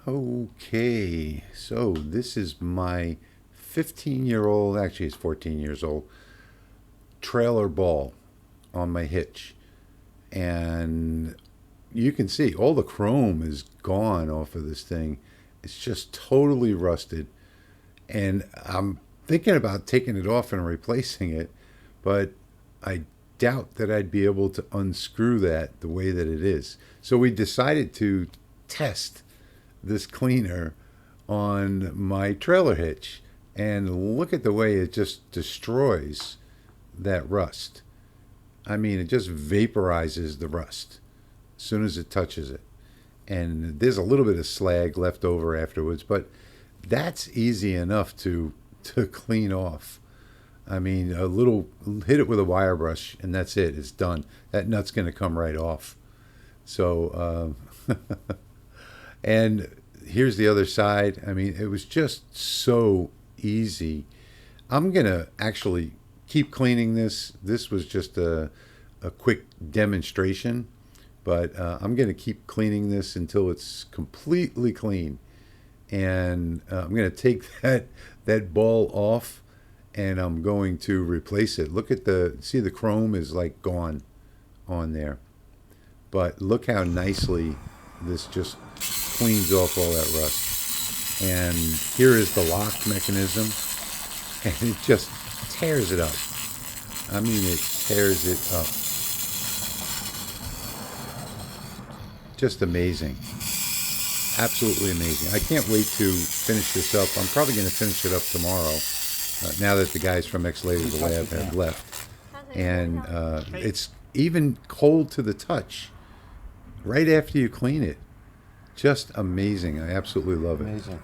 Okay, so this is my 15-year-old, actually it's 14 years old, trailer ball on my hitch. And you can see all the chrome is gone off of this thing. It's just totally rusted. And I'm thinking about taking it off and replacing it, but I doubt that I'd be able to unscrew that the way that it is. So we decided to test this cleaner on my trailer hitch, and look at the way it just destroys that rust. I mean, it just vaporizes the rust as soon as it touches it. And there's a little bit of slag left over afterwards, but that's easy enough to clean off. I mean, a little, hit it with a wire brush and that's it. It's done. That nut's going to come right off. So, and here's the other side. I mean, it was just so easy. I'm going to actually keep cleaning this. This was just a quick demonstration, but I'm going to keep cleaning this until it's completely clean. And I'm going to take that ball off, and I'm going to replace it. Look at see the chrome is like gone on there. But look how nicely this just cleans off all that rust. And here is the lock mechanism, and it just tears it up. I mean, it tears it up. Just amazing. Absolutely amazing. I can't wait to finish this up. I'm probably going to finish it up tomorrow, now that the guys from XLaserlab have left. And it's even cold to the touch right after you clean it. Just amazing. I absolutely love it. Amazing.